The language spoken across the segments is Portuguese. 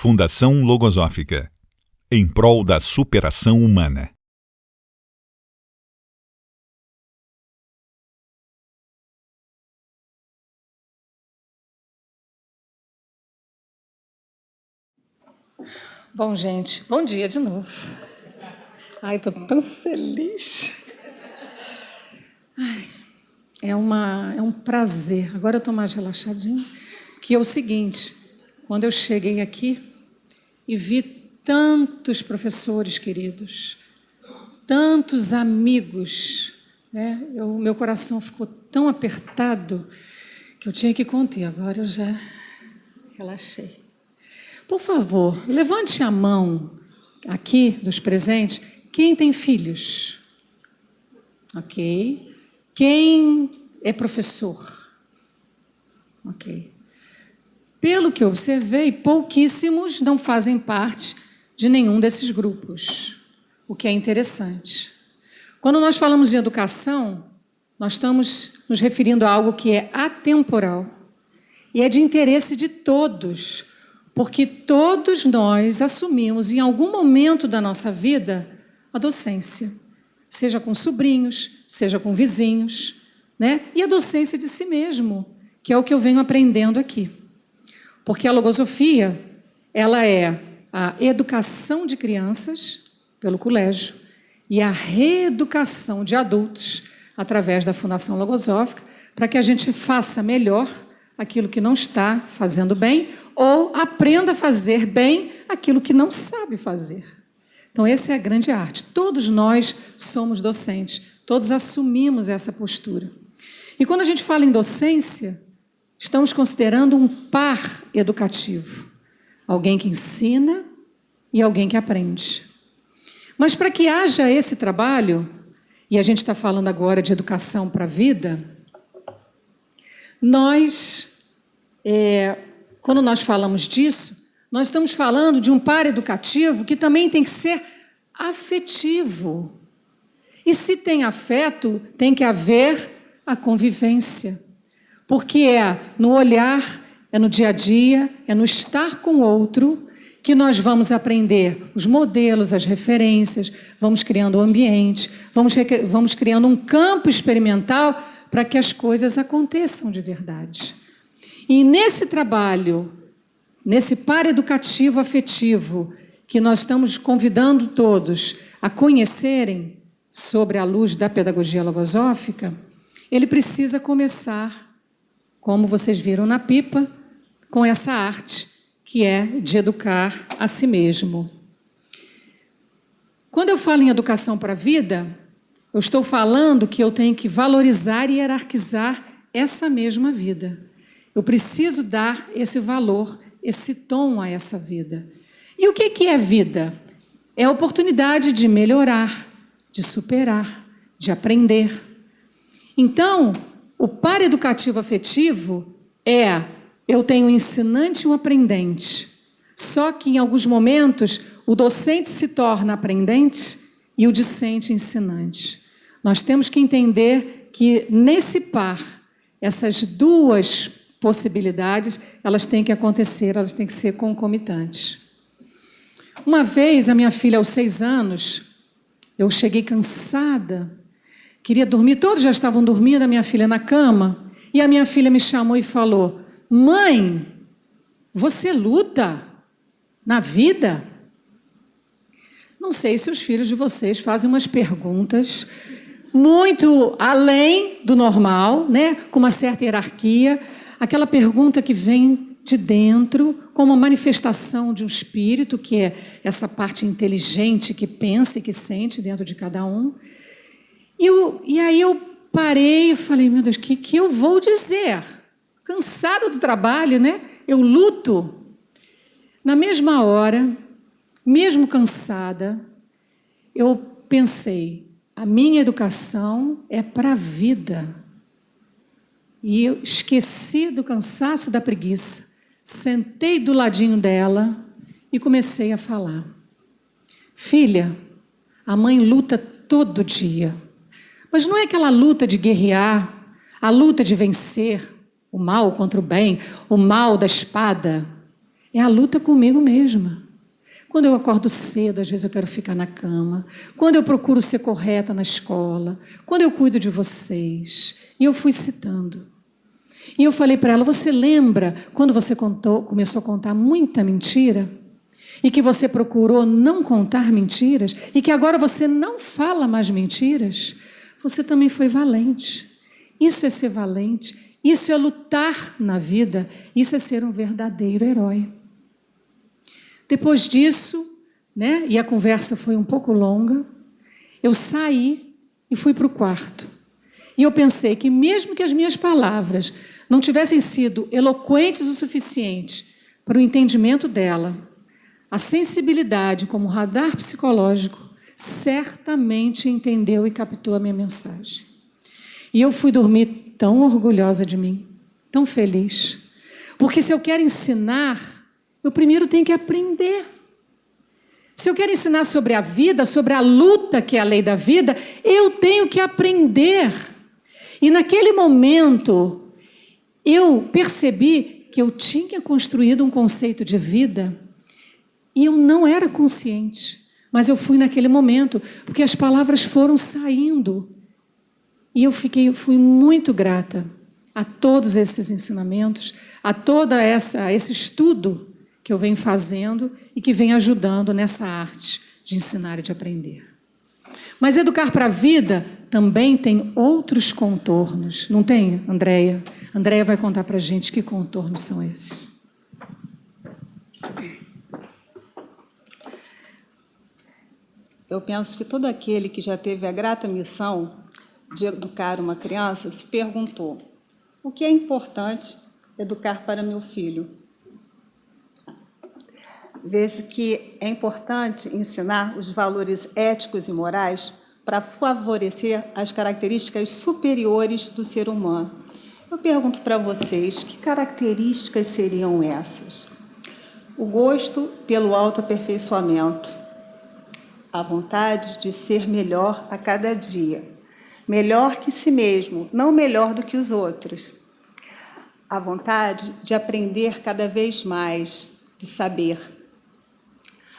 Fundação Logosófica, em prol da superação humana. Bom, gente, bom dia de novo. Ai, estou tão feliz. Ai, é um prazer. Agora eu estou mais relaxadinha. Que é o seguinte, quando eu cheguei aqui e vi tantos professores queridos, tantos amigos, né? Meu coração ficou tão apertado que eu tinha que conter. Agora eu já relaxei. Por favor, levante a mão aqui dos presentes. Quem tem filhos? Ok. Quem é professor? Ok. Pelo que eu observei, pouquíssimos não fazem parte de nenhum desses grupos, o que é interessante. Quando nós falamos de educação, nós estamos nos referindo a algo que é atemporal e é de interesse de todos, porque todos nós assumimos em algum momento da nossa vida a docência, seja com sobrinhos, seja com vizinhos, né? E a docência de si mesmo, que é o que eu venho aprendendo aqui. Porque a logosofia, ela é a educação de crianças pelo colégio e a reeducação de adultos através da Fundação Logosófica, para que a gente faça melhor aquilo que não está fazendo bem ou aprenda a fazer bem aquilo que não sabe fazer. Então, essa é a grande arte. Todos nós somos docentes, todos assumimos essa postura. E quando a gente fala em docência, estamos considerando um par educativo. Alguém que ensina e alguém que aprende. Mas para que haja esse trabalho, e a gente está falando agora de educação para a vida, quando nós falamos disso, nós estamos falando de um par educativo que também tem que ser afetivo. E se tem afeto, tem que haver a convivência. Porque é no olhar, é no dia a dia, é no estar com o outro que nós vamos aprender os modelos, as referências, vamos criando o ambiente, vamos criando um campo experimental para que as coisas aconteçam de verdade. E nesse trabalho, nesse par educativo afetivo, que nós estamos convidando todos a conhecerem sobre a luz da pedagogia logosófica, ele precisa começar, como vocês viram na pipa, com essa arte, que é de educar a si mesmo. Quando eu falo em educação para a vida, eu estou falando que eu tenho que valorizar e hierarquizar essa mesma vida. Eu preciso dar esse valor, esse tom a essa vida. E o que é vida? É a oportunidade de melhorar, de superar, de aprender. Então, o par educativo afetivo eu tenho um ensinante e um aprendente. Só que, em alguns momentos, o docente se torna aprendente e o discente ensinante. Nós temos que entender que, nesse par, essas duas possibilidades, elas têm que acontecer, elas têm que ser concomitantes. Uma vez, a minha filha, aos 6 anos, eu cheguei cansada, queria dormir, todos já estavam dormindo, a minha filha na cama, e a minha filha me chamou e falou: mãe, você luta na vida? Não sei se os filhos de vocês fazem umas perguntas muito além do normal, né? Com uma certa hierarquia, aquela pergunta que vem de dentro, como uma manifestação de um espírito, que é essa parte inteligente que pensa e que sente dentro de cada um. E aí eu parei e falei: meu Deus, o que eu vou dizer? Cansada do trabalho, né? Eu luto. Na mesma hora, mesmo cansada, eu pensei: a minha educação é para a vida. E eu esqueci do cansaço, da preguiça, sentei do ladinho dela e comecei a falar: filha, a mãe luta todo dia, mas não é aquela luta de guerrear, a luta de vencer o mal contra o bem, o mal da espada. É a luta comigo mesma. Quando eu acordo cedo, às vezes eu quero ficar na cama. Quando eu procuro ser correta na escola. Quando eu cuido de vocês. E eu fui citando. E eu falei para ela, você lembra quando você começou a contar muita mentira? E que você procurou não contar mentiras? E que agora você não fala mais mentiras? Você também foi valente. Isso é ser valente. Isso é lutar na vida. Isso é ser um verdadeiro herói. Depois disso, né, e a conversa foi um pouco longa, eu saí e fui para o quarto. E eu pensei que mesmo que as minhas palavras não tivessem sido eloquentes o suficiente para o entendimento dela, a sensibilidade como radar psicológico certamente entendeu e captou a minha mensagem. E eu fui dormir tão orgulhosa de mim, tão feliz. Porque se eu quero ensinar, eu primeiro tenho que aprender. Se eu quero ensinar sobre a vida, sobre a luta que é a lei da vida, eu tenho que aprender. E naquele momento, eu percebi que eu tinha construído um conceito de vida e eu não era consciente. Mas eu fui naquele momento, porque as palavras foram saindo. E eu fui muito grata a todos esses ensinamentos, a todo esse estudo que eu venho fazendo e que vem ajudando nessa arte de ensinar e de aprender. Mas educar para a vida também tem outros contornos, não tem, Andréia? Andréia vai contar para a gente que contornos são esses. Eu penso que todo aquele que já teve a grata missão de educar uma criança se perguntou: o que é importante educar para meu filho? Vejo que é importante ensinar os valores éticos e morais para favorecer as características superiores do ser humano. Eu pergunto para vocês, que características seriam essas? O gosto pelo autoaperfeiçoamento, a vontade de ser melhor a cada dia, melhor que si mesmo, não melhor do que os outros. A vontade de aprender cada vez mais, de saber.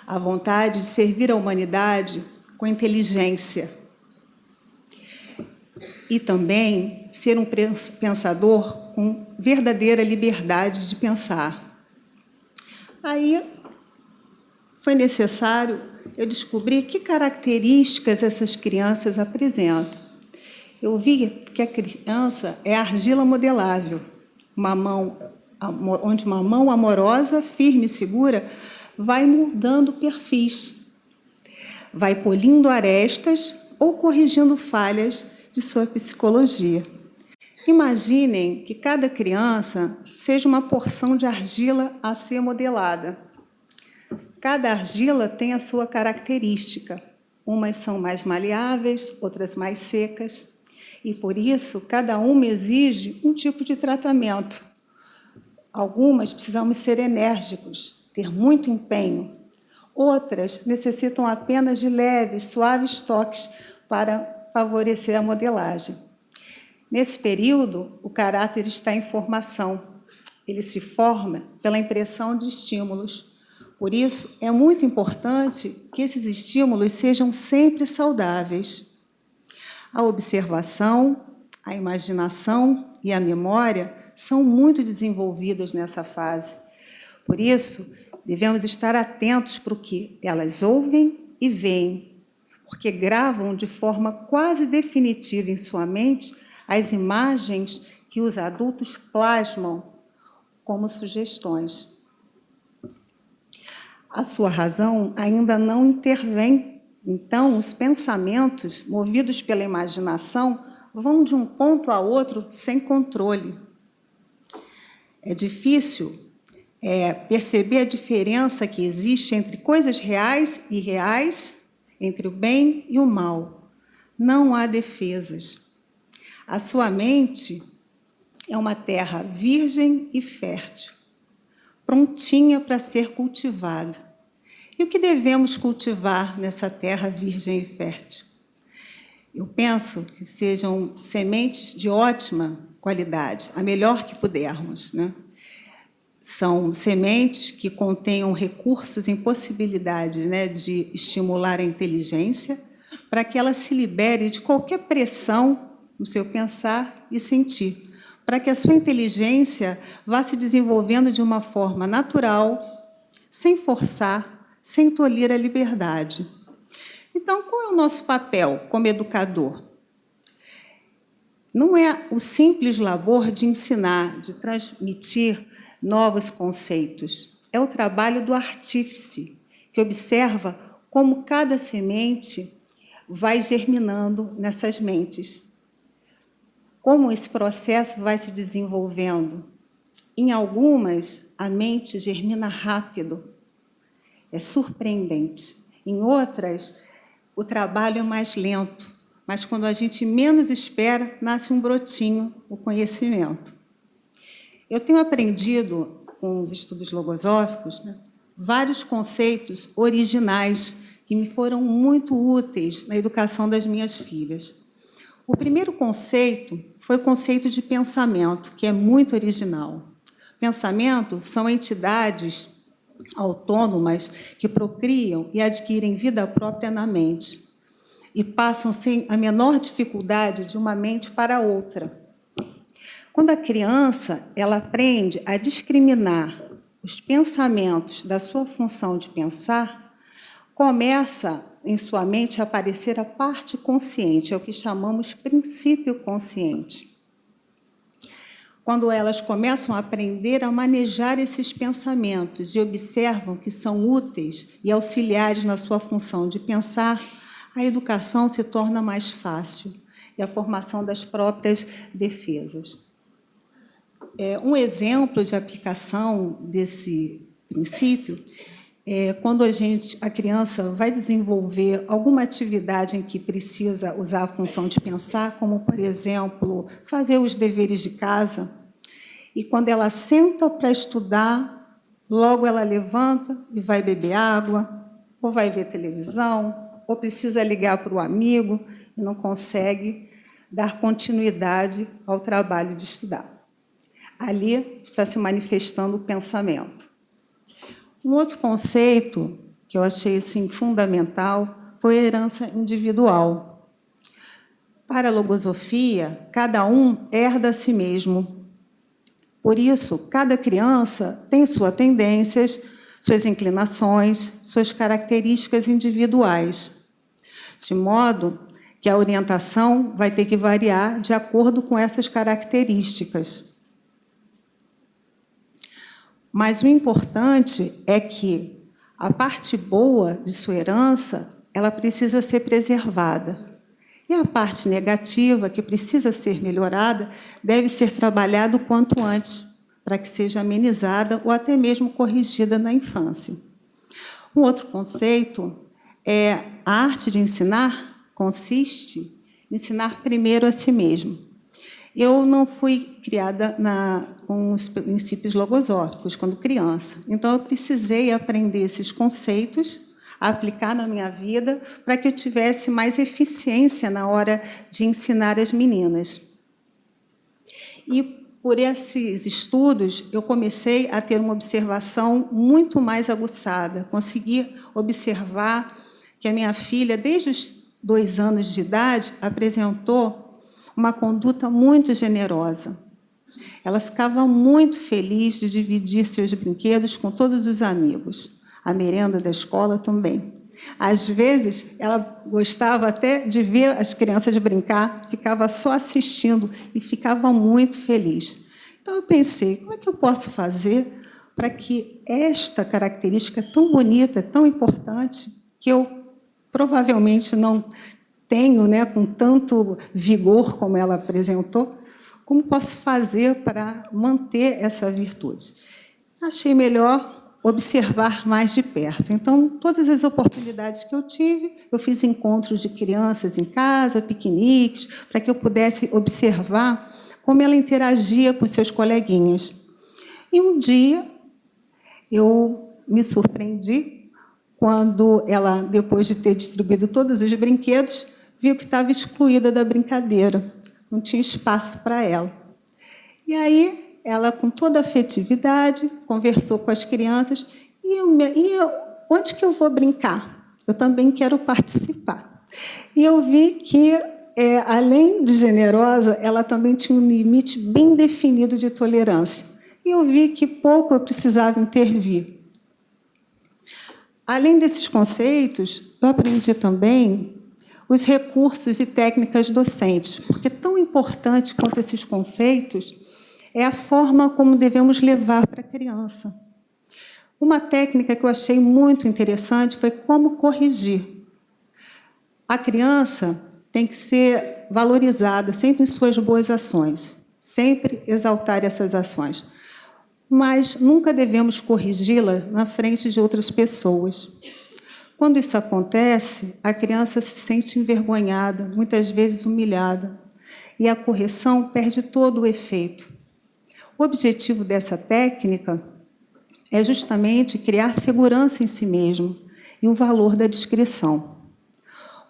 A vontade de servir a humanidade com inteligência. E também ser um pensador com verdadeira liberdade de pensar. Aí foi necessário eu descobrir que características essas crianças apresentam. Eu vi que a criança é argila modelável, onde uma mão amorosa, firme e segura, vai moldando perfis, vai polindo arestas ou corrigindo falhas de sua psicologia. Imaginem que cada criança seja uma porção de argila a ser modelada. Cada argila tem a sua característica. Umas são mais maleáveis, outras mais secas. E, por isso, cada uma exige um tipo de tratamento. Algumas precisam ser enérgicos, ter muito empenho. Outras necessitam apenas de leves, suaves toques para favorecer a modelagem. Nesse período, o caráter está em formação. Ele se forma pela impressão de estímulos. Por isso, é muito importante que esses estímulos sejam sempre saudáveis. A observação, a imaginação e a memória são muito desenvolvidas nessa fase. Por isso, devemos estar atentos para o que elas ouvem e veem, porque gravam de forma quase definitiva em sua mente as imagens que os adultos plasmam como sugestões. A sua razão ainda não intervém, então os pensamentos, movidos pela imaginação, vão de um ponto a outro sem controle. É difícil perceber a diferença que existe entre coisas reais e irreais, entre o bem e o mal. Não há defesas. A sua mente é uma terra virgem e fértil, prontinha para ser cultivada. E o que devemos cultivar nessa terra virgem e fértil? Eu penso que sejam sementes de ótima qualidade, a melhor que pudermos, né? São sementes que contenham recursos em possibilidades, né, de estimular a inteligência, para que ela se libere de qualquer pressão no seu pensar e sentir, para que a sua inteligência vá se desenvolvendo de uma forma natural, sem forçar, sem tolir a liberdade. Então, qual é o nosso papel como educador? Não é o simples labor de ensinar, de transmitir novos conceitos. É o trabalho do artífice, que observa como cada semente vai germinando nessas mentes. Como esse processo vai se desenvolvendo. Em algumas, a mente germina rápido, é surpreendente. Em outras, o trabalho é mais lento, mas quando a gente menos espera, nasce um brotinho, o conhecimento. Eu tenho aprendido, com os estudos logosóficos, né, vários conceitos originais que me foram muito úteis na educação das minhas filhas. O primeiro conceito foi o conceito de pensamento, que é muito original. Pensamento são entidades autônomas que procriam e adquirem vida própria na mente e passam sem a menor dificuldade de uma mente para outra. Quando a criança ela aprende a discriminar os pensamentos da sua função de pensar, começa em sua mente a aparecer a parte consciente, é o que chamamos princípio consciente. Quando elas começam a aprender a manejar esses pensamentos e observam que são úteis e auxiliares na sua função de pensar, a educação se torna mais fácil e a formação das próprias defesas. Um exemplo de aplicação desse princípio é quando a criança vai desenvolver alguma atividade em que precisa usar a função de pensar, como, por exemplo, fazer os deveres de casa, e quando ela senta para estudar, logo ela levanta e vai beber água, ou vai ver televisão, ou precisa ligar para o amigo e não consegue dar continuidade ao trabalho de estudar. Ali está se manifestando o pensamento. Um outro conceito que eu achei assim, fundamental foi a herança individual. Para a logosofia, cada um herda a si mesmo. Por isso, cada criança tem suas tendências, suas inclinações, suas características individuais, de modo que a orientação vai ter que variar de acordo com essas características. Mas o importante é que a parte boa de sua herança, ela precisa ser preservada. E a parte negativa, que precisa ser melhorada, deve ser trabalhada o quanto antes, para que seja amenizada ou até mesmo corrigida na infância. Um outro conceito é a arte de ensinar consiste em ensinar primeiro a si mesmo. Eu não fui criada com os princípios logosóficos quando criança, então eu precisei aprender esses conceitos, aplicar na minha vida, para que eu tivesse mais eficiência na hora de ensinar as meninas. E, por esses estudos, eu comecei a ter uma observação muito mais aguçada, consegui observar que a minha filha, desde os 2 anos de idade, apresentou uma conduta muito generosa. Ela ficava muito feliz de dividir seus brinquedos com todos os amigos. A merenda da escola também. Às vezes, ela gostava até de ver as crianças brincar, ficava só assistindo e ficava muito feliz. Então, eu pensei, como é que eu posso fazer para que esta característica tão bonita, tão importante, que eu provavelmente não tenho, né, com tanto vigor como ela apresentou, como posso fazer para manter essa virtude? Achei melhor observar mais de perto. Então, todas as oportunidades que eu tive, eu fiz encontros de crianças em casa, piqueniques, para que eu pudesse observar como ela interagia com seus coleguinhas. E um dia, eu me surpreendi quando ela, depois de ter distribuído todos os brinquedos, viu que estava excluída da brincadeira, não tinha espaço para ela. E aí ela, com toda a afetividade, conversou com as crianças. Onde que eu vou brincar? Eu também quero participar. E eu vi que, além de generosa, ela também tinha um limite bem definido de tolerância. E eu vi que pouco eu precisava intervir. Além desses conceitos, eu aprendi também os recursos e técnicas docentes, porque tão importante quanto esses conceitos é a forma como devemos levar para a criança. Uma técnica que eu achei muito interessante foi como corrigir. A criança tem que ser valorizada sempre em suas boas ações, sempre exaltar essas ações, mas nunca devemos corrigi-la na frente de outras pessoas. Quando isso acontece, a criança se sente envergonhada, muitas vezes humilhada, e a correção perde todo o efeito. O objetivo dessa técnica é justamente criar segurança em si mesmo e o valor da discrição.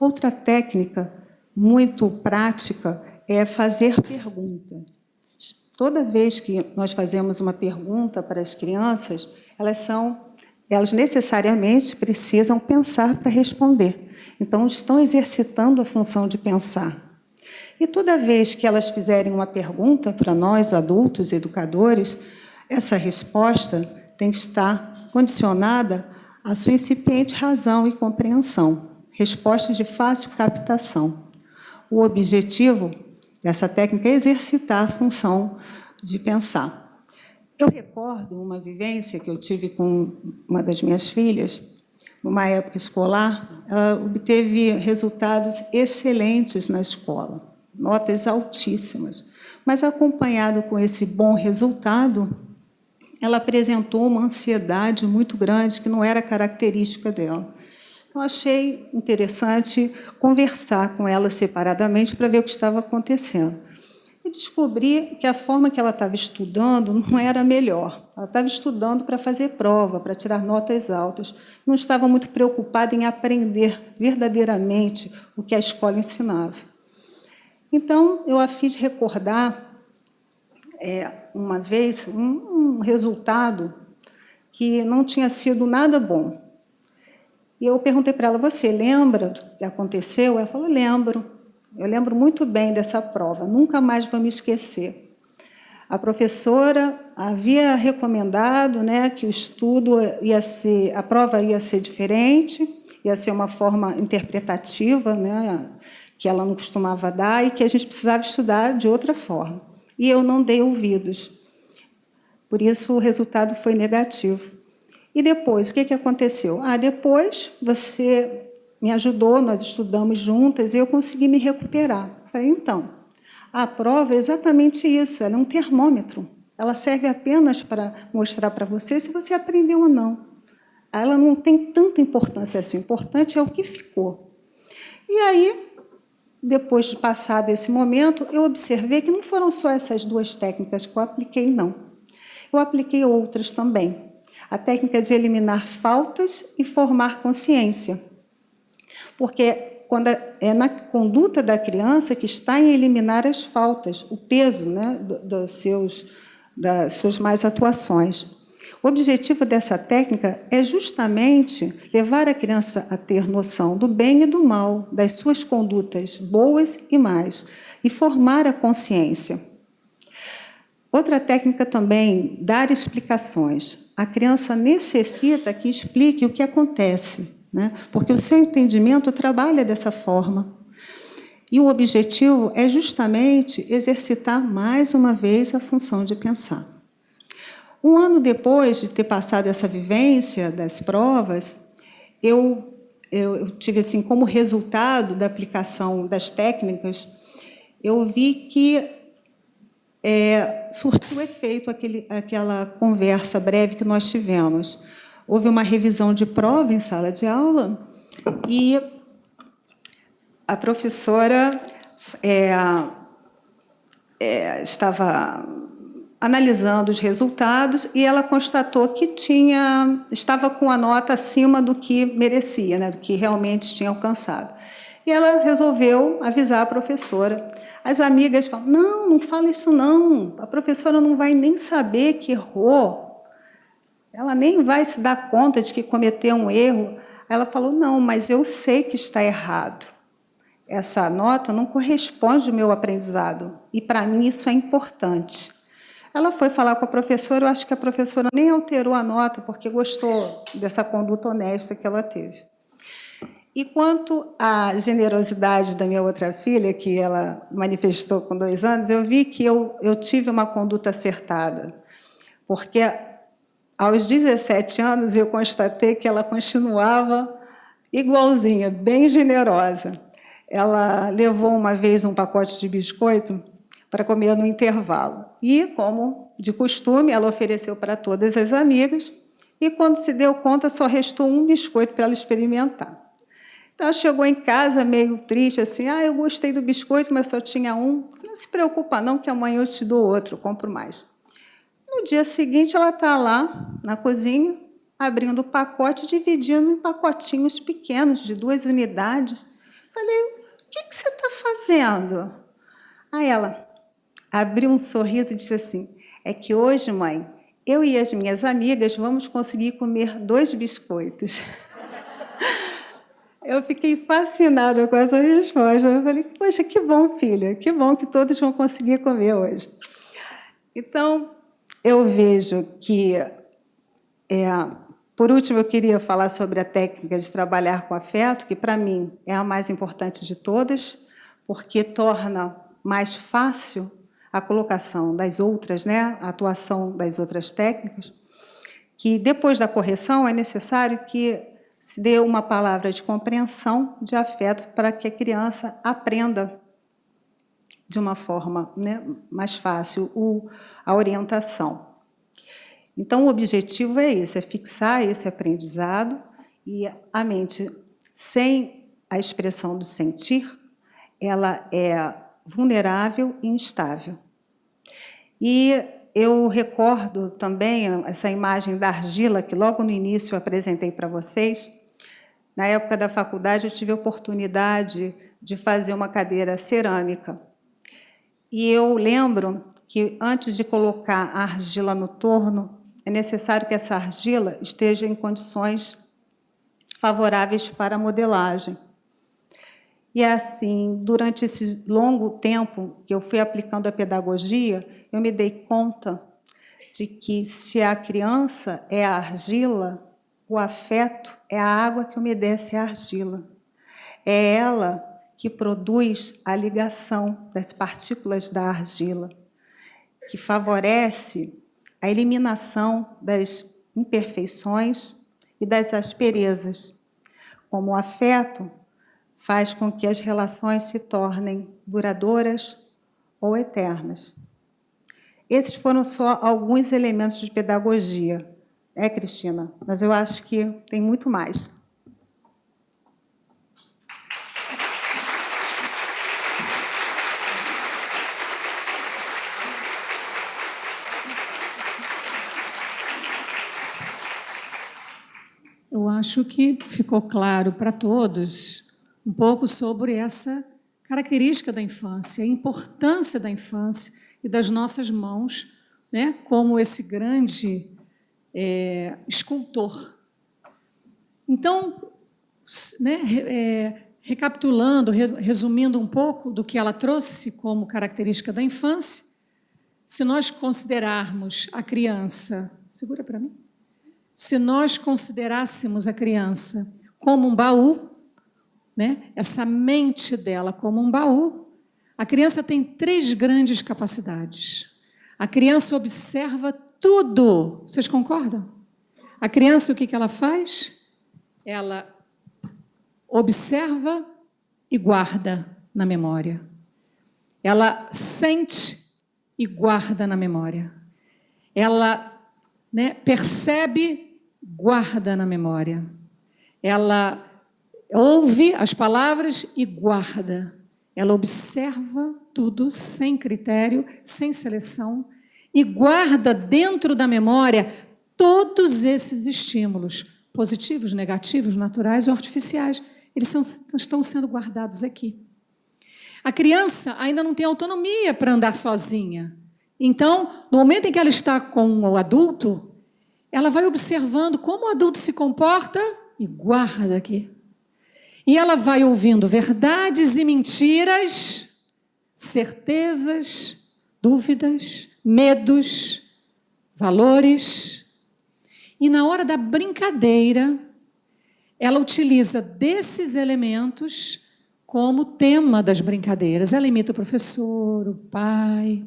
Outra técnica muito prática é fazer pergunta. Toda vez que nós fazemos uma pergunta para as crianças, elas necessariamente precisam pensar para responder. Então, estão exercitando a função de pensar. E toda vez que elas fizerem uma pergunta para nós, adultos, educadores, essa resposta tem que estar condicionada à sua incipiente razão e compreensão. Respostas de fácil captação. O objetivo dessa técnica é exercitar a função de pensar. Eu recordo uma vivência que eu tive com uma das minhas filhas, numa época escolar. Ela obteve resultados excelentes na escola, notas altíssimas, mas, acompanhado com esse bom resultado, ela apresentou uma ansiedade muito grande que não era característica dela. Então, achei interessante conversar com ela separadamente para ver o que estava acontecendo. E descobri que a forma que ela estava estudando não era a melhor. Ela estava estudando para fazer prova, para tirar notas altas. Não estava muito preocupada em aprender verdadeiramente o que a escola ensinava. Então, eu a fiz recordar, uma vez, um resultado que não tinha sido nada bom. E eu perguntei para ela, você lembra do que aconteceu? Ela falou, lembro. Eu lembro muito bem dessa prova, nunca mais vou me esquecer. A professora havia recomendado, que o estudo a prova ia ser diferente, ia ser uma forma interpretativa, que ela não costumava dar, e que a gente precisava estudar de outra forma. E eu não dei ouvidos. Por isso, o resultado foi negativo. E depois, o que aconteceu? Depois você me ajudou, nós estudamos juntas, e eu consegui me recuperar. Falei, então, a prova é exatamente isso, ela é um termômetro. Ela serve apenas para mostrar para você se você aprendeu ou não. Ela não tem tanta importância assim, o importante é o que ficou. E aí, depois de passar desse momento, eu observei que não foram só essas duas técnicas que eu apliquei, não. Eu apliquei outras também. A técnica de eliminar faltas e formar consciência. Porque quando é na conduta da criança que está em eliminar as faltas, o peso das suas más atuações. O objetivo dessa técnica é justamente levar a criança a ter noção do bem e do mal, das suas condutas boas e más, e formar a consciência. Outra técnica também, dar explicações. A criança necessita que explique o que acontece, porque o seu entendimento trabalha dessa forma. E o objetivo é justamente exercitar mais uma vez a função de pensar. Um ano depois de ter passado essa vivência das provas, eu tive, assim, como resultado da aplicação das técnicas, eu vi que surtiu efeito aquela conversa breve que nós tivemos. Houve uma revisão de prova em sala de aula e a professora estava analisando os resultados e ela constatou que estava com a nota acima do que merecia, do que realmente tinha alcançado. E ela resolveu avisar a professora. As amigas falam, não, não fala isso não, a professora não vai nem saber que errou, ela nem vai se dar conta de que cometeu um erro. Ela falou, não, mas eu sei que está errado. Essa nota não corresponde ao meu aprendizado, e para mim isso é importante. Ela foi falar com a professora, eu acho que a professora nem alterou a nota, porque gostou dessa conduta honesta que ela teve. E quanto à generosidade da minha outra filha, que ela manifestou com 2 anos, eu vi que eu tive uma conduta acertada, porque aos 17 anos eu constatei que ela continuava igualzinha, bem generosa. Ela levou uma vez um pacote de biscoito para comer no intervalo. E, como de costume, ela ofereceu para todas as amigas, e, quando se deu conta, só restou um biscoito para ela experimentar. Então, ela chegou em casa meio triste, assim, eu gostei do biscoito, mas só tinha um. Eu falei, não se preocupa não, que amanhã eu te dou outro, eu compro mais. No dia seguinte, ela está lá na cozinha, abrindo o pacote, dividindo em pacotinhos pequenos, de 2 unidades. Falei, o que você está fazendo? Aí ela abriu um sorriso e disse assim, é que hoje, mãe, eu e as minhas amigas vamos conseguir comer 2 biscoitos. Eu fiquei fascinada com essa resposta. Eu falei, poxa, que bom, filha, que bom que todos vão conseguir comer hoje. Então, eu vejo que, por último, eu queria falar sobre a técnica de trabalhar com afeto, que, para mim, é a mais importante de todas, porque torna mais fácil a colocação das outras, a atuação das outras técnicas, que, depois da correção, é necessário que se dê uma palavra de compreensão, de afeto, para que a criança aprenda de uma forma mais fácil a orientação. Então, o objetivo é esse, é fixar esse aprendizado, e a mente, sem a expressão do sentir, ela é vulnerável e instável. E eu recordo também essa imagem da argila, que logo no início eu apresentei para vocês. Na época da faculdade, eu tive a oportunidade de fazer uma cadeira cerâmica. E eu lembro que, antes de colocar a argila no torno, é necessário que essa argila esteja em condições favoráveis para a modelagem. E, assim, durante esse longo tempo que eu fui aplicando a pedagogia, eu me dei conta de que, se a criança é a argila, o afeto é a água que umedece a argila. É ela que produz a ligação das partículas da argila, que favorece a eliminação das imperfeições e das asperezas. Como o afeto faz com que as relações se tornem duradouras ou eternas. Esses foram só alguns elementos de pedagogia, Cristina? Mas eu acho que tem muito mais. Eu acho que ficou claro para todos um pouco sobre essa característica da infância, a importância da infância e das nossas mãos, como esse grande escultor. Então, recapitulando, resumindo um pouco do que ela trouxe como característica da infância, se nós considerarmos a criança... Segura para mim. Se nós considerássemos a criança como um baú, essa mente dela como um baú, a criança tem 3 grandes capacidades. A criança observa tudo. Vocês concordam? A criança, o que ela faz? Ela observa e guarda na memória. Ela sente e guarda na memória. Ela percebe, guarda na memória. Ela ouve as palavras e guarda. Ela observa tudo sem critério, sem seleção, e guarda dentro da memória todos esses estímulos, positivos, negativos, naturais ou artificiais. Eles estão sendo guardados aqui. A criança ainda não tem autonomia para andar sozinha. Então, no momento em que ela está com o adulto, ela vai observando como o adulto se comporta e guarda aqui. E ela vai ouvindo verdades e mentiras, certezas, dúvidas, medos, valores. E na hora da brincadeira, ela utiliza desses elementos como tema das brincadeiras. Ela imita o professor, o pai.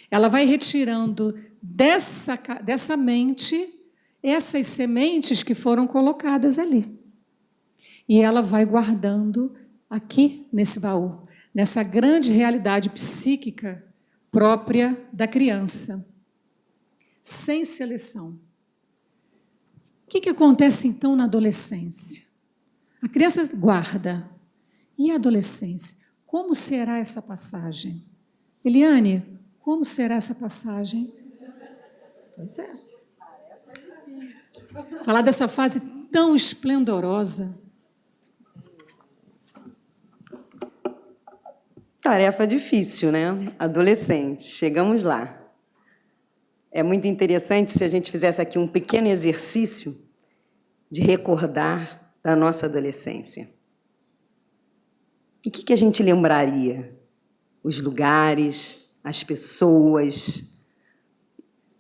Ela vai retirando dessa mente essas sementes que foram colocadas ali. E ela vai guardando aqui nesse baú, nessa grande realidade psíquica própria da criança, sem seleção. O que acontece então na adolescência? A criança guarda. E a adolescência? Como será essa passagem? Eliane, como será essa passagem? Pois é. Falar dessa fase tão esplendorosa. Tarefa difícil, né? Adolescente. Chegamos lá. É muito interessante se a gente fizesse aqui um pequeno exercício de recordar da nossa adolescência. O que a gente lembraria? Os lugares, as pessoas,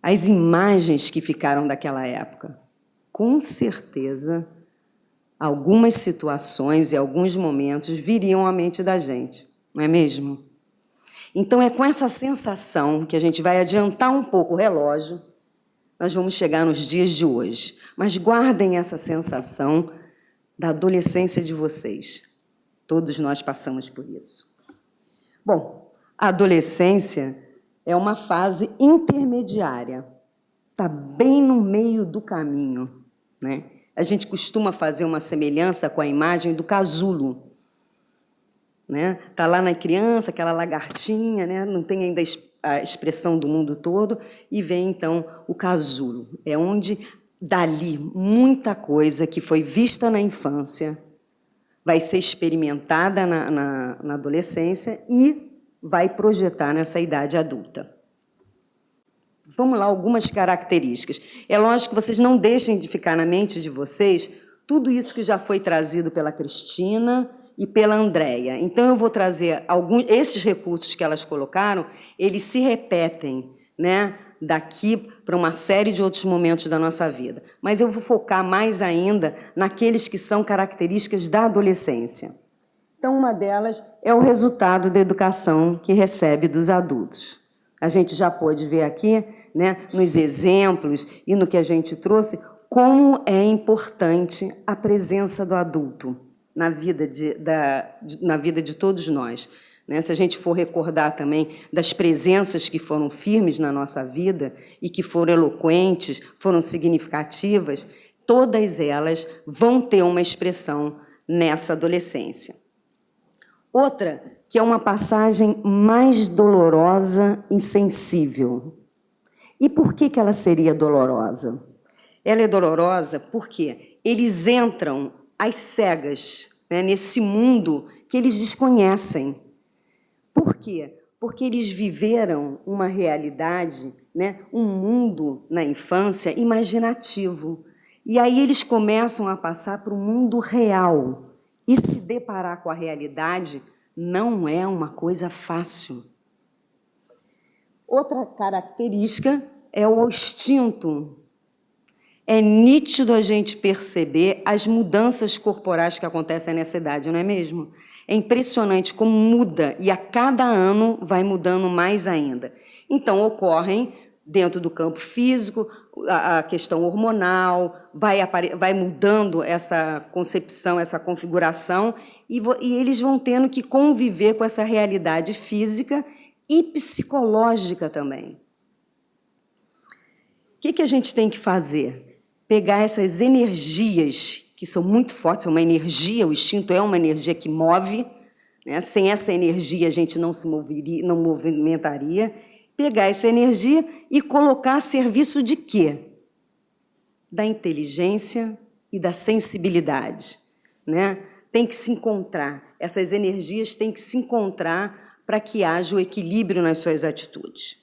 as imagens que ficaram daquela época. Com certeza, algumas situações e alguns momentos viriam à mente da gente, não é mesmo? Então, é com essa sensação que a gente vai adiantar um pouco o relógio, nós vamos chegar nos dias de hoje. Mas guardem essa sensação da adolescência de vocês. Todos nós passamos por isso. Bom, a adolescência é uma fase intermediária. Está bem no meio do caminho, né? A gente costuma fazer uma semelhança com a imagem do casulo. Né? Está lá na criança, aquela lagartinha, né? Não tem ainda a expressão do mundo todo, e vem, então, o casulo. É onde, dali, muita coisa que foi vista na infância vai ser experimentada na adolescência e vai projetar nessa idade adulta. Vamos lá, algumas características. É lógico que vocês não deixem de ficar na mente de vocês tudo isso que já foi trazido pela Cristina e pela Andréia. Então, eu vou trazer esses recursos que elas colocaram, eles se repetem, né, daqui para uma série de outros momentos da nossa vida. Mas eu vou focar mais ainda naqueles que são características da adolescência. Então, uma delas é o resultado da educação que recebe dos adultos. A gente já pôde ver aqui, né, nos exemplos e no que a gente trouxe, como é importante a presença do adulto na vida de todos nós. Né? Se a gente for recordar também das presenças que foram firmes na nossa vida e que foram eloquentes, foram significativas, todas elas vão ter uma expressão nessa adolescência. Outra, que é uma passagem mais dolorosa e sensível. E por que ela seria dolorosa? Ela é dolorosa porque eles entram às cegas, né, nesse mundo que eles desconhecem. Por quê? Porque eles viveram uma realidade, né, um mundo na infância imaginativo. E aí eles começam a passar para o mundo real. E se deparar com a realidade não é uma coisa fácil. Outra característica é o instinto. É nítido a gente perceber as mudanças corporais que acontecem nessa idade, não é mesmo? É impressionante como muda, e a cada ano vai mudando mais ainda. Então, ocorrem, dentro do campo físico, a questão hormonal, vai mudando essa concepção, essa configuração, e eles vão tendo que conviver com essa realidade física e psicológica também. O que a gente tem que fazer? Pegar essas energias que são muito fortes, é uma energia, o instinto é uma energia que move, né? Sem essa energia a gente não se moveria, não movimentaria. Pegar essa energia e colocar a serviço de quê? Da inteligência e da sensibilidade, né? Tem que se encontrar. essas energias têm que se encontrar para que haja o equilíbrio nas suas atitudes.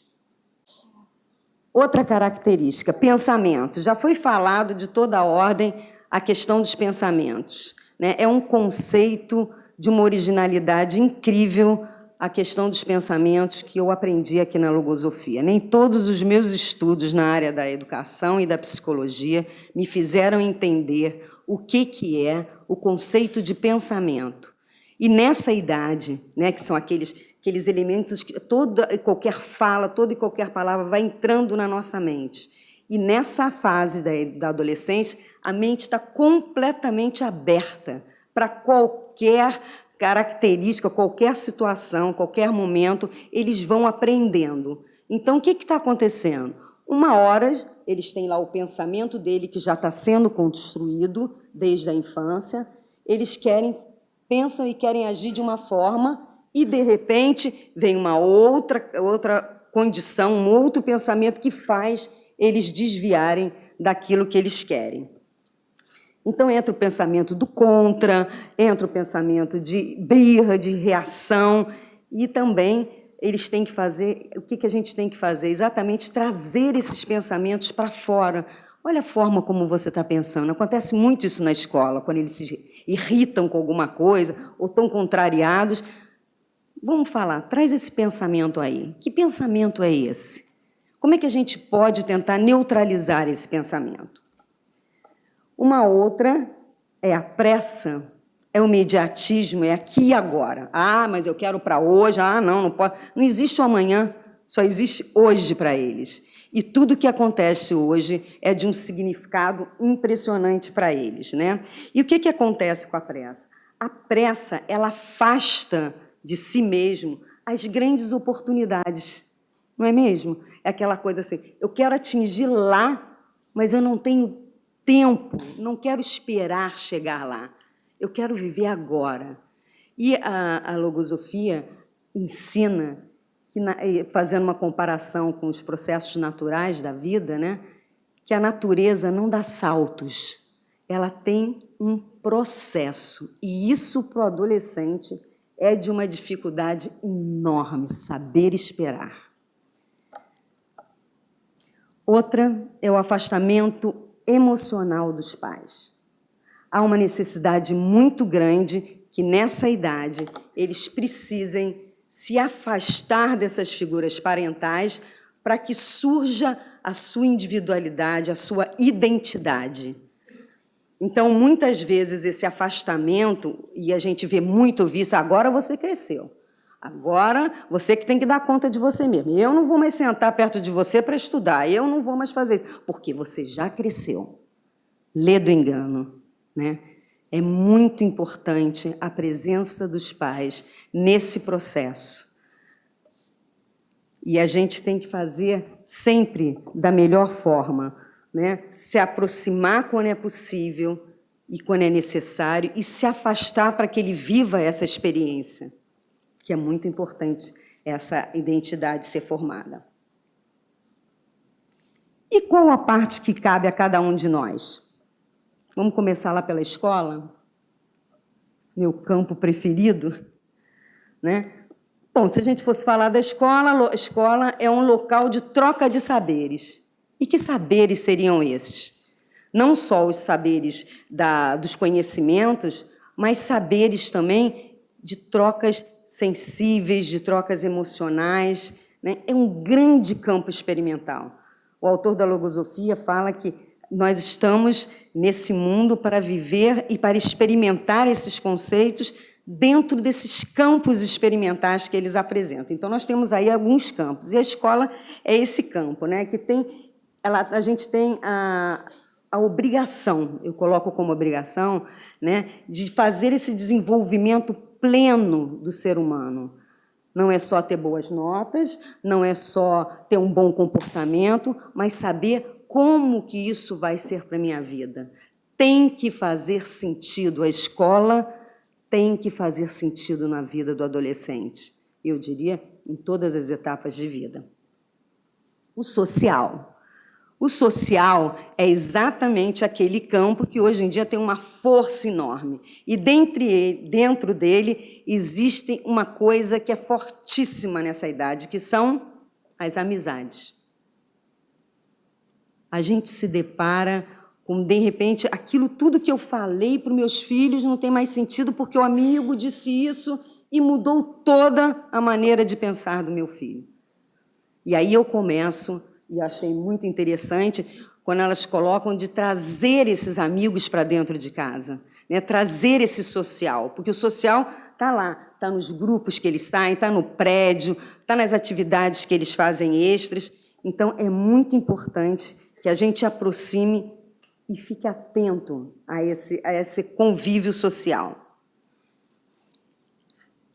Outra característica, pensamentos. Já foi falado de toda a ordem a questão dos pensamentos, né? É um conceito de uma originalidade incrível a questão dos pensamentos que eu aprendi aqui na Logosofia. Nem todos os meus estudos na área da educação e da psicologia me fizeram entender o que é o conceito de pensamento. E nessa idade, né, que são aqueles elementos que toda e qualquer fala, toda e qualquer palavra vai entrando na nossa mente. E nessa fase da adolescência, a mente está completamente aberta para qualquer característica, qualquer situação, qualquer momento, eles vão aprendendo. Então, o que está acontecendo? Uma hora, eles têm lá o pensamento dele, que já está sendo construído desde a infância, eles pensam e querem agir de uma forma, e, de repente, vem uma outra condição, um outro pensamento que faz eles desviarem daquilo que eles querem. Então, entra o pensamento do contra, entra o pensamento de birra, de reação, e também eles têm que fazer, o que a gente tem que fazer? Exatamente trazer esses pensamentos para fora. Olha a forma como você está pensando. Acontece muito isso na escola, quando eles se irritam com alguma coisa, ou estão contrariados. Vamos falar, traz esse pensamento aí. Que pensamento é esse? Como é que a gente pode tentar neutralizar esse pensamento? Uma outra é a pressa, é o imediatismo, é aqui e agora. Ah, mas eu quero para hoje. Ah, não pode. Não existe o amanhã, só existe hoje para eles. E tudo que acontece hoje é de um significado impressionante para eles, né? E o que acontece com a pressa? A pressa, ela afasta de si mesmo as grandes oportunidades, não é mesmo? É aquela coisa assim, eu quero atingir lá, mas eu não tenho tempo, não quero esperar chegar lá, eu quero viver agora. E a logosofia ensina, fazendo uma comparação com os processos naturais da vida, né, que a natureza não dá saltos, ela tem um processo, e isso para o adolescente é de uma dificuldade enorme, saber esperar. Outra é o afastamento emocional dos pais. Há uma necessidade muito grande que, nessa idade, eles precisem se afastar dessas figuras parentais para que surja a sua individualidade, a sua identidade. Então, muitas vezes, esse afastamento, e a gente vê muito isso, agora você cresceu. Agora, você que tem que dar conta de você mesmo. Eu não vou mais sentar perto de você para estudar, eu não vou mais fazer isso, porque você já cresceu. Lê do engano, né? É muito importante a presença dos pais nesse processo. E a gente tem que fazer sempre da melhor forma, né? Se aproximar quando é possível e quando é necessário, e se afastar para que ele viva essa experiência, que é muito importante essa identidade ser formada. E qual a parte que cabe a cada um de nós? Vamos começar lá pela escola? Meu campo preferido, né? Bom, se a gente fosse falar da escola, a escola é um local de troca de saberes. E que saberes seriam esses? Não só os saberes dos conhecimentos, mas saberes também de trocas sensíveis, de trocas emocionais, né? É um grande campo experimental. O autor da logosofia fala que nós estamos nesse mundo para viver e para experimentar esses conceitos dentro desses campos experimentais que eles apresentam. Então, nós temos aí alguns campos, e a escola é esse campo, né? Que a gente tem a obrigação, eu coloco como obrigação, né, de fazer esse desenvolvimento pleno do ser humano. Não é só ter boas notas, não é só ter um bom comportamento, mas saber como que isso vai ser para a minha vida. Tem que fazer sentido. A escola tem que fazer sentido na vida do adolescente. Eu diria, em todas as etapas de vida. O social. O social é exatamente aquele campo que hoje em dia tem uma força enorme. E dentro dele existe uma coisa que é fortíssima nessa idade, que são as amizades. A gente se depara com, de repente, aquilo tudo que eu falei para os meus filhos não tem mais sentido porque o amigo disse isso e mudou toda a maneira de pensar do meu filho. E aí eu começo, e achei muito interessante, quando elas colocam de trazer esses amigos para dentro de casa, né? Trazer esse social, porque o social está lá, está nos grupos que eles saem, está no prédio, está nas atividades que eles fazem extras. Então, é muito importante que a gente aproxime e fique atento a esse convívio social.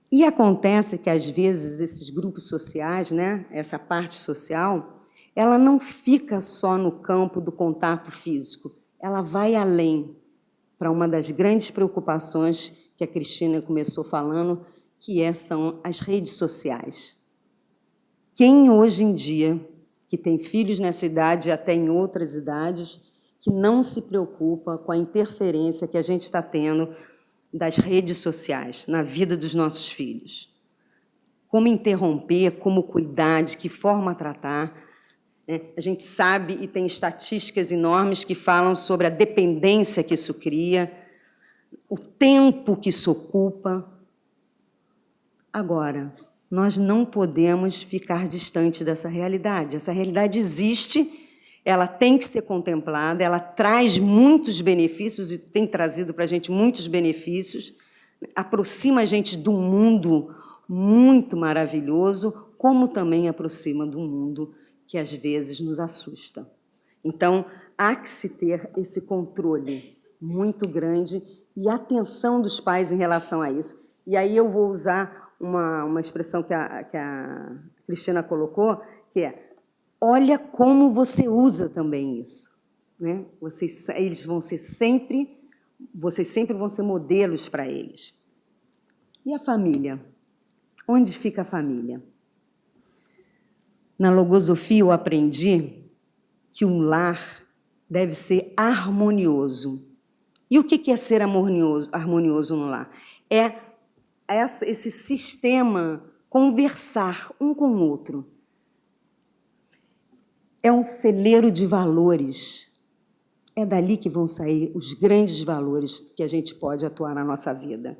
E acontece que, às vezes, esses grupos sociais, né, essa parte social, ela não fica só no campo do contato físico, ela vai além para uma das grandes preocupações que a Cristina começou falando, que são as redes sociais. Quem hoje em dia, que tem filhos nessa idade e até em outras idades, que não se preocupa com a interferência que a gente está tendo das redes sociais na vida dos nossos filhos? Como interromper, como cuidar, de que forma tratar? A gente sabe e tem estatísticas enormes que falam sobre a dependência que isso cria, o tempo que isso ocupa. Agora, nós não podemos ficar distante dessa realidade. Essa realidade existe, ela tem que ser contemplada, ela traz muitos benefícios e tem trazido para a gente muitos benefícios, aproxima a gente de um mundo muito maravilhoso, como também aproxima do mundo que, às vezes, nos assusta. Então, há que se ter esse controle muito grande e atenção dos pais em relação a isso. E aí eu vou usar uma expressão que a Cristina colocou, que é: olha como você usa também isso, né? Vocês vão ser sempre, vocês sempre vão ser modelos para eles. E a família? Onde fica a família? Na logosofia eu aprendi que um lar deve ser harmonioso. E o que é ser harmonioso no lar? É esse sistema conversar um com o outro. É um celeiro de valores. É dali que vão sair os grandes valores que a gente pode atuar na nossa vida.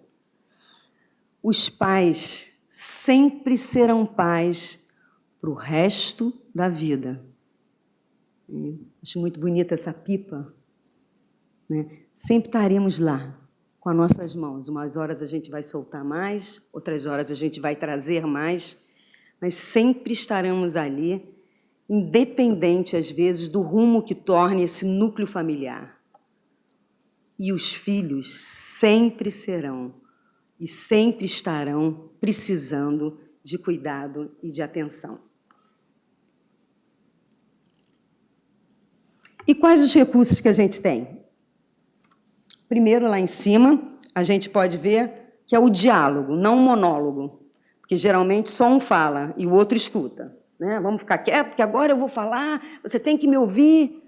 Os pais sempre serão pais para o resto da vida. Acho muito bonita essa pipa, né? Sempre estaremos lá, com as nossas mãos. Umas horas a gente vai soltar mais, outras horas a gente vai trazer mais, mas sempre estaremos ali, independente, às vezes, do rumo que torne esse núcleo familiar. E os filhos sempre serão e sempre estarão precisando de cuidado e de atenção. E quais os recursos que a gente tem? Primeiro, lá em cima, a gente pode ver que é o diálogo, não o monólogo, porque geralmente só um fala e o outro escuta, né? Vamos ficar quietos, porque agora eu vou falar, você tem que me ouvir.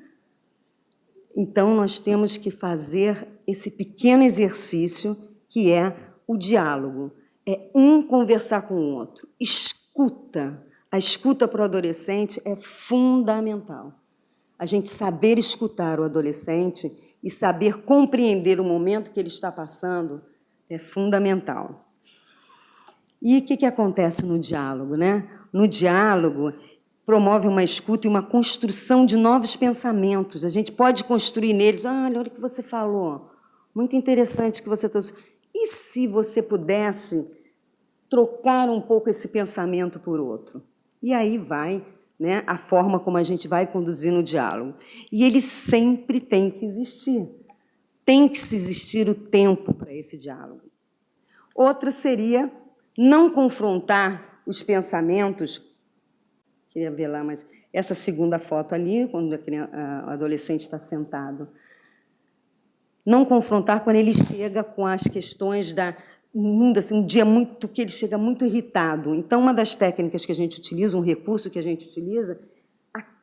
Então, nós temos que fazer esse pequeno exercício que é o diálogo. É um conversar com o outro. Escuta. A escuta para o adolescente é fundamental. A gente saber escutar o adolescente e saber compreender o momento que ele está passando é fundamental. E o que acontece no diálogo, né? No diálogo, promove uma escuta e uma construção de novos pensamentos. A gente pode construir neles. Olha o que você falou. Muito interessante que você trouxe. E se você pudesse trocar um pouco esse pensamento por outro? E aí vai, né, a forma como a gente vai conduzir no diálogo. E ele sempre tem que existir. Tem que se existir o tempo para esse diálogo. Outra seria não confrontar os pensamentos. Queria ver lá, mas essa segunda foto ali, quando o adolescente está sentado. Não confrontar quando ele chega com as questões da mundo, assim, um dia muito que ele chega muito irritado. Então, uma das técnicas que a gente utiliza, um recurso que a gente utiliza,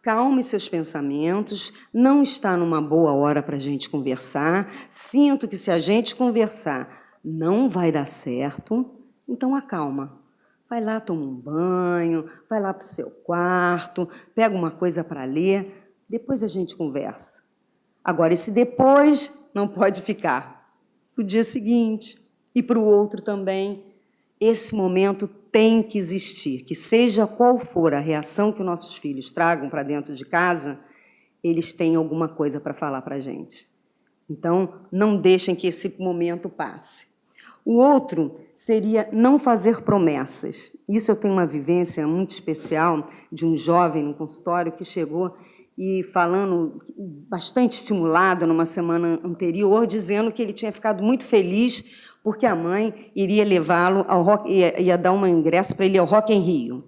acalme seus pensamentos, não está numa boa hora para a gente conversar, sinto que se a gente conversar não vai dar certo, então acalma. Vai lá, toma um banho, vai lá para o seu quarto, pega uma coisa para ler, depois a gente conversa. Agora, esse depois não pode ficar para o dia seguinte e para o outro também. Esse momento tem que existir, que seja qual for a reação que nossos filhos tragam para dentro de casa, eles têm alguma coisa para falar para a gente. Então, não deixem que esse momento passe. O outro seria não fazer promessas. Isso eu tenho uma vivência muito especial de um jovem no consultório que chegou e falando, bastante estimulado numa semana anterior, dizendo que ele tinha ficado muito feliz porque a mãe iria levá-lo ao Rock, ia dar um ingresso para ele ao Rock in Rio.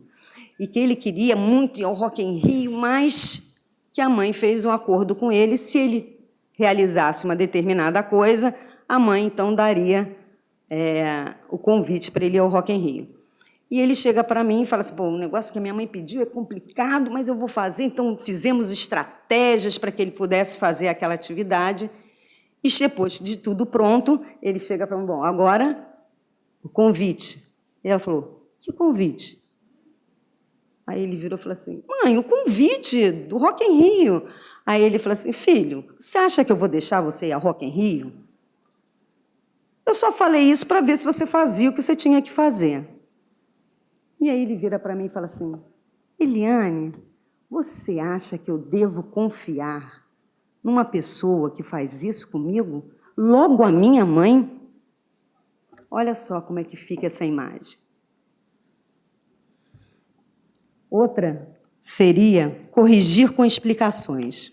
E que ele queria muito ir ao Rock in Rio, mas que a mãe fez um acordo com ele, se ele realizasse uma determinada coisa, a mãe, então, daria o convite para ele ir ao Rock in Rio. E ele chega para mim e fala assim, pô, o negócio que a minha mãe pediu é complicado, mas eu vou fazer. Então, fizemos estratégias para que ele pudesse fazer aquela atividade. E, depois de tudo pronto, ele chega para mim, bom, agora o convite. E ela falou, que convite? Aí ele virou e falou assim, mãe, o convite do Rock in Rio. Aí ele falou assim, filho, você acha que eu vou deixar você ir ao Rock in Rio? Eu só falei isso para ver se você fazia o que você tinha que fazer. E aí ele vira para mim e fala assim, Eliane, você acha que eu devo confiar numa pessoa que faz isso comigo? Logo a minha mãe? Olha só como é que fica essa imagem. Outra seria corrigir com explicações.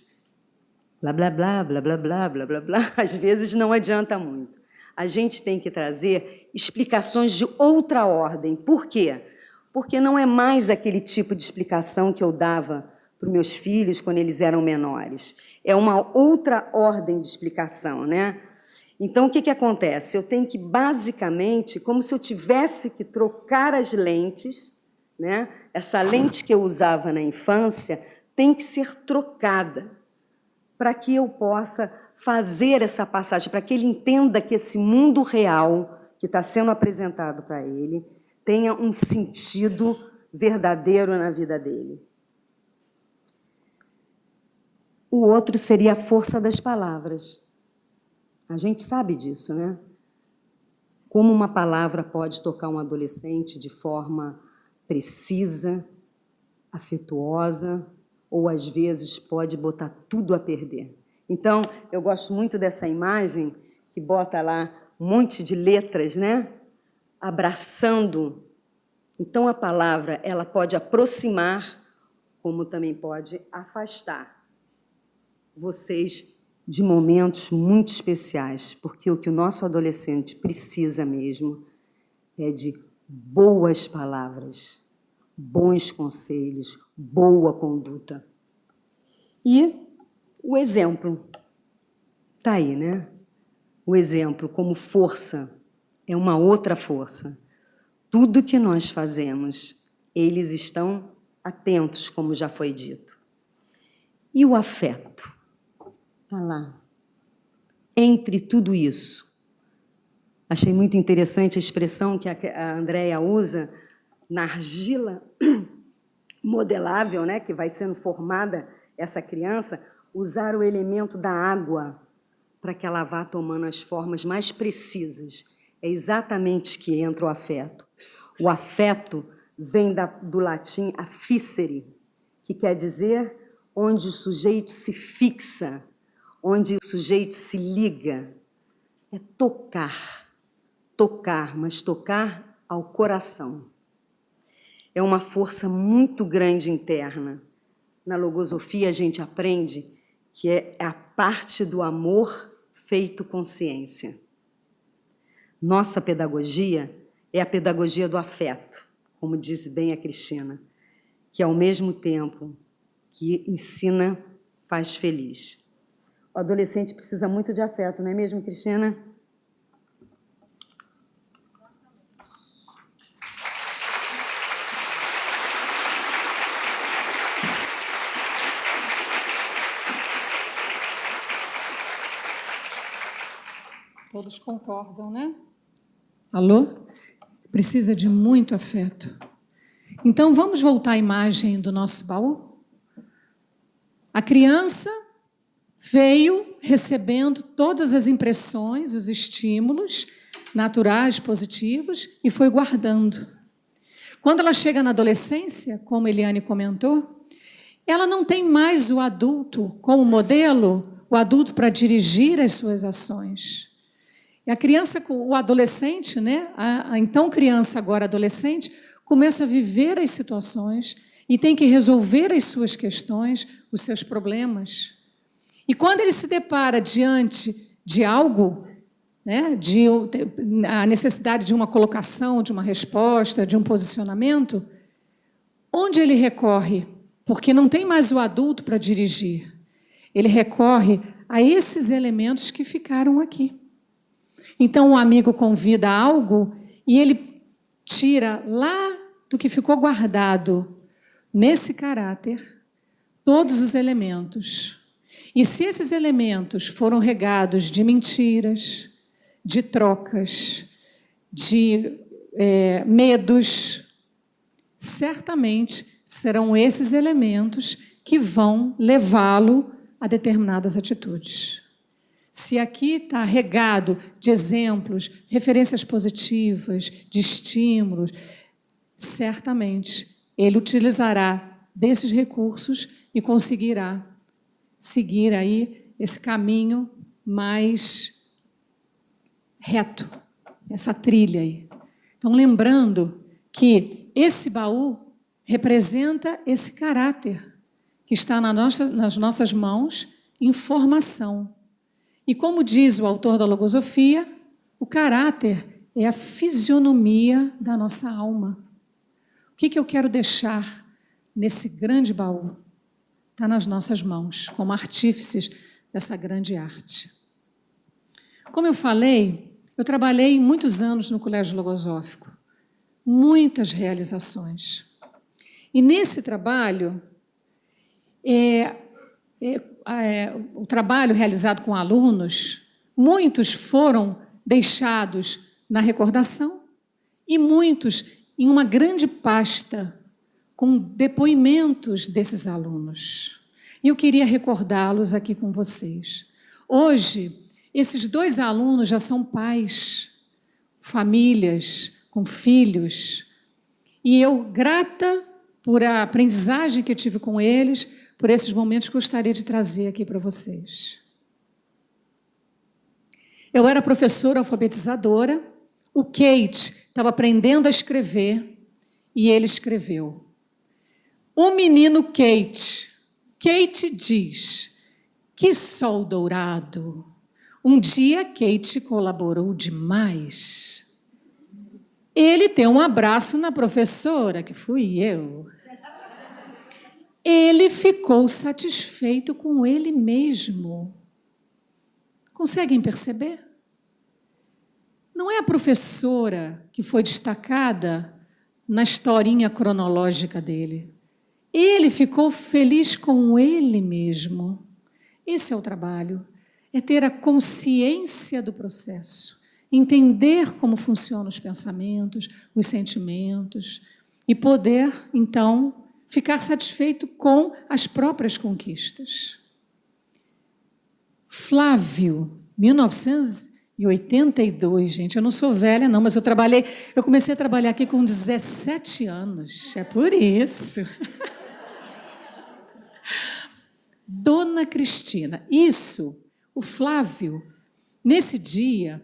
Blá, blá, blá, blá, blá, blá, blá, blá, blá. Às vezes não adianta muito. A gente tem que trazer explicações de outra ordem. Por quê? Porque não é mais aquele tipo de explicação que eu dava para os meus filhos quando eles eram menores. É uma outra ordem de explicação, né? Então, o que acontece? Eu tenho que, basicamente, como se eu tivesse que trocar as lentes, né? Essa lente que eu usava na infância tem que ser trocada para que eu possa fazer essa passagem, para que ele entenda que esse mundo real que está sendo apresentado para ele tenha um sentido verdadeiro na vida dele. O outro seria a força das palavras. A gente sabe disso, né? Como uma palavra pode tocar um adolescente de forma precisa, afetuosa, ou às vezes pode botar tudo a perder. Então, eu gosto muito dessa imagem que bota lá um monte de letras, né? Abraçando. Então, a palavra ela pode aproximar, como também pode afastar vocês de momentos muito especiais, porque o que o nosso adolescente precisa mesmo é de boas palavras, bons conselhos, boa conduta. E o exemplo está aí, né? O exemplo como força é uma outra força. Tudo que nós fazemos, eles estão atentos, como já foi dito. E o afeto? Está lá. Entre tudo isso. Achei muito interessante a expressão que a Andréia usa na argila modelável, né, que vai sendo formada essa criança, usar o elemento da água para que ela vá tomando as formas mais precisas. É exatamente que entra o afeto. O afeto vem do latim afficere, que quer dizer onde o sujeito se fixa, onde o sujeito se liga. É tocar, tocar, mas tocar ao coração. É uma força muito grande interna. Na logosofia a gente aprende que é a parte do amor feito consciência. Nossa pedagogia é a pedagogia do afeto, como disse bem a Cristina, que ao mesmo tempo que ensina, faz feliz. O adolescente precisa muito de afeto, não é mesmo, Cristina? Todos concordam, né? Alô? Precisa de muito afeto. Então, vamos voltar à imagem do nosso baú? A criança veio recebendo todas as impressões, os estímulos naturais, positivos, e foi guardando. Quando ela chega na adolescência, como Eliane comentou, ela não tem mais o adulto como modelo, o adulto para dirigir as suas ações. E a criança, o adolescente, né? A então criança, agora adolescente, começa a viver as situações e tem que resolver as suas questões, os seus problemas. E quando ele se depara diante de algo, né, a necessidade de uma colocação, de uma resposta, de um posicionamento, onde ele recorre? Porque não tem mais o adulto para dirigir. Ele recorre a esses elementos que ficaram aqui. Então, o amigo convida a algo e ele tira lá do que ficou guardado nesse caráter todos os elementos. E se esses elementos foram regados de mentiras, de trocas, de medos, certamente serão esses elementos que vão levá-lo a determinadas atitudes. Se aqui está regado de exemplos, referências positivas, de estímulos, certamente ele utilizará desses recursos e conseguirá seguir aí esse caminho mais reto, essa trilha aí. Então, lembrando que esse baú representa esse caráter que está nas nossas mãos em formação. E como diz o autor da Logosofia, o caráter é a fisionomia da nossa alma. O que eu quero deixar nesse grande baú? Está nas nossas mãos, como artífices dessa grande arte. Como eu falei, eu trabalhei muitos anos no Colégio Logosófico, muitas realizações. E nesse trabalho, o trabalho realizado com alunos, muitos foram deixados na recordação e muitos em uma grande pasta com depoimentos desses alunos. E eu queria recordá-los aqui com vocês. Hoje, esses 2 alunos já são pais, famílias, com filhos, e eu, grata por a aprendizagem que eu tive com eles, por esses momentos, gostaria de trazer aqui para vocês. Eu era professora alfabetizadora, o Kate estava aprendendo a escrever e ele escreveu. O menino Kate diz, que sol dourado. Um dia Kate colaborou demais. Ele tem um abraço na professora, que fui eu. Ele ficou satisfeito com ele mesmo. Conseguem perceber? Não é a professora que foi destacada na historinha cronológica dele. Ele ficou feliz com ele mesmo. Esse é o trabalho. É ter a consciência do processo. Entender como funcionam os pensamentos, os sentimentos. E poder, então, ficar satisfeito com as próprias conquistas. Flávio, 1982, gente, eu não sou velha não, mas eu comecei a trabalhar aqui com 17 anos, é por isso. Dona Cristina, o Flávio, nesse dia,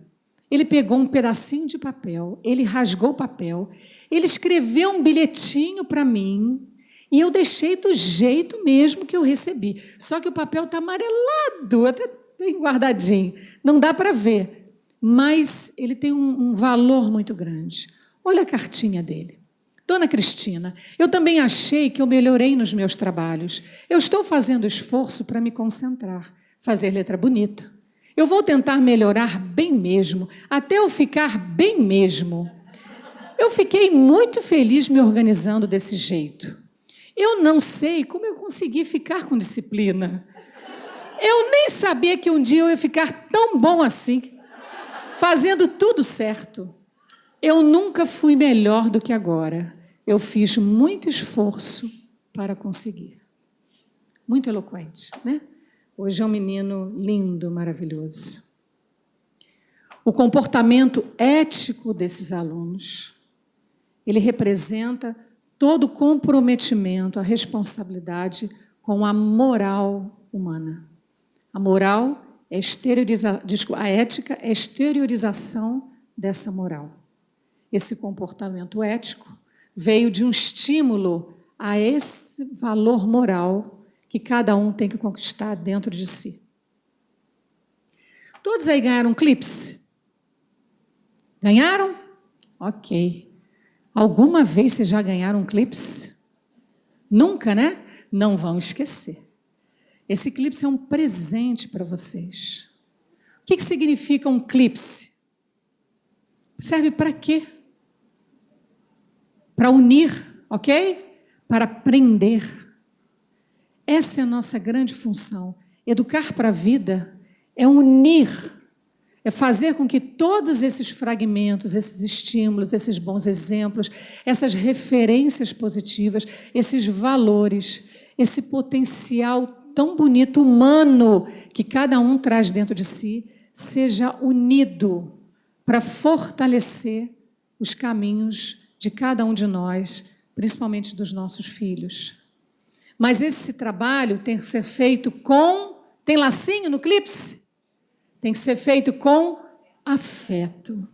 ele pegou um pedacinho de papel, ele rasgou o papel, ele escreveu um bilhetinho para mim, e eu deixei do jeito mesmo que eu recebi. Só que o papel está amarelado, até bem guardadinho. Não dá para ver, mas ele tem um valor muito grande. Olha a cartinha dele. Dona Cristina, eu também achei que eu melhorei nos meus trabalhos. Eu estou fazendo esforço para me concentrar, fazer letra bonita. Eu vou tentar melhorar bem mesmo, até eu ficar bem mesmo. Eu fiquei muito feliz me organizando desse jeito. Eu não sei como eu consegui ficar com disciplina. Eu nem sabia que um dia eu ia ficar tão bom assim. fazendo tudo certo. Eu nunca fui melhor do que agora. Eu fiz muito esforço para conseguir. Muito eloquente, né? Hoje é um menino lindo, maravilhoso. O comportamento ético desses alunos, ele representa todo o comprometimento, a responsabilidade com a moral humana. A moral é a ética é a exteriorização dessa moral. Esse comportamento ético veio de um estímulo a esse valor moral que cada um tem que conquistar dentro de si. Todos aí ganharam um clipe? Ganharam? Ok. Alguma vez vocês já ganharam um clipe? Nunca, né? Não vão esquecer. Esse clipe é um presente para vocês. O que significa um clipe? Serve para quê? Para unir, ok? Para prender. Essa é a nossa grande função. Educar para a vida é unir, é fazer com que todos esses fragmentos, esses estímulos, esses bons exemplos, essas referências positivas, esses valores, esse potencial tão bonito, humano, que cada um traz dentro de si, seja unido para fortalecer os caminhos de cada um de nós, principalmente dos nossos filhos. Mas esse trabalho tem que ser feito com... Tem lacinho no clipe? Tem que ser feito com afeto.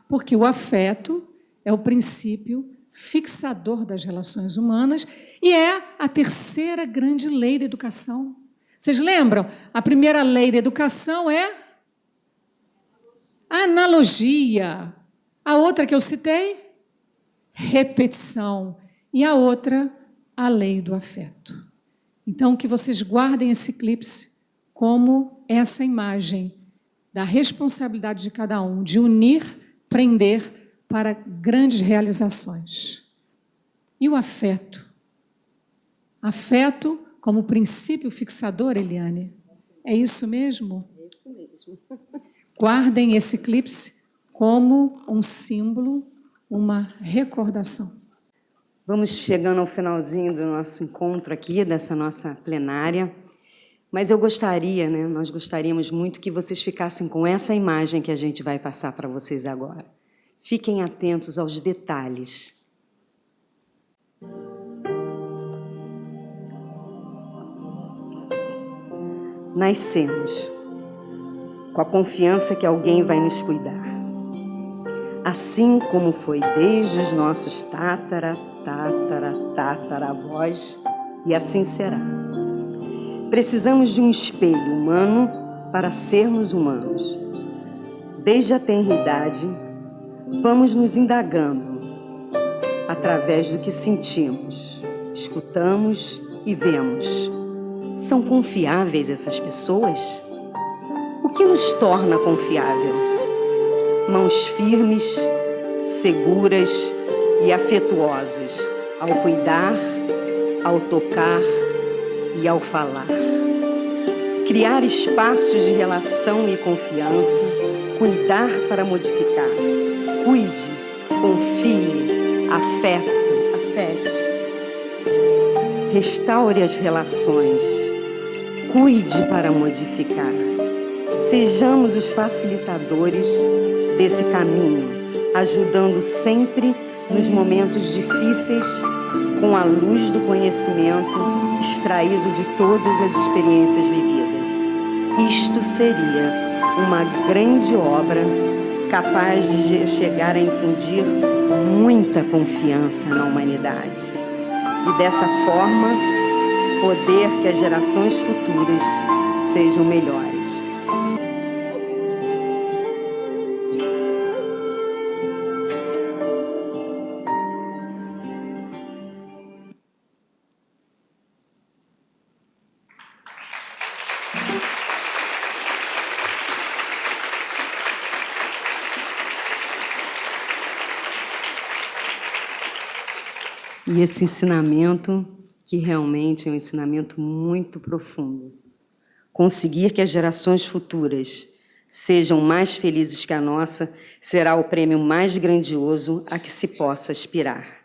Porque o afeto é o princípio fixador das relações humanas e é a terceira grande lei da educação. Vocês lembram? A primeira lei da educação é a analogia. A outra que eu citei, repetição. E a outra, a lei do afeto. Então, que vocês guardem esse clipe como essa imagem da responsabilidade de cada um, de unir, prender para grandes realizações. E o afeto? Afeto como princípio fixador, Eliane? É isso mesmo? É isso mesmo. Guardem esse clipe como um símbolo, uma recordação. Vamos chegando ao finalzinho do nosso encontro aqui, dessa nossa plenária. Mas eu gostaria, né, nós gostaríamos muito que vocês ficassem com essa imagem que a gente vai passar para vocês agora. Fiquem atentos aos detalhes. Nascemos com a confiança que alguém vai nos cuidar. Assim como foi desde os nossos tataravós, e assim será. Precisamos de um espelho humano para sermos humanos. Desde a tenridade, vamos nos indagando através do que sentimos, escutamos e vemos. São confiáveis essas pessoas? O que nos torna confiável? Mãos firmes, seguras e afetuosas ao cuidar, ao tocar e ao falar. Criar espaços de relação e confiança, cuidar para modificar. Cuide, confie, afete. Restaure as relações. Cuide para modificar. Sejamos os facilitadores desse caminho, ajudando sempre nos momentos difíceis, com a luz do conhecimento extraído de todas as experiências vividas. Isto seria uma grande obra capaz de chegar a infundir muita confiança na humanidade. E dessa forma, poder que as gerações futuras sejam melhores. E esse ensinamento, que realmente é um ensinamento muito profundo. Conseguir que as gerações futuras sejam mais felizes que a nossa, será o prêmio mais grandioso a que se possa aspirar.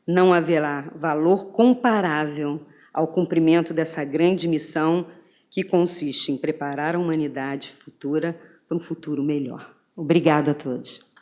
Não haverá valor comparável ao cumprimento dessa grande missão que consiste em preparar a humanidade futura para um futuro melhor. Obrigada a todos.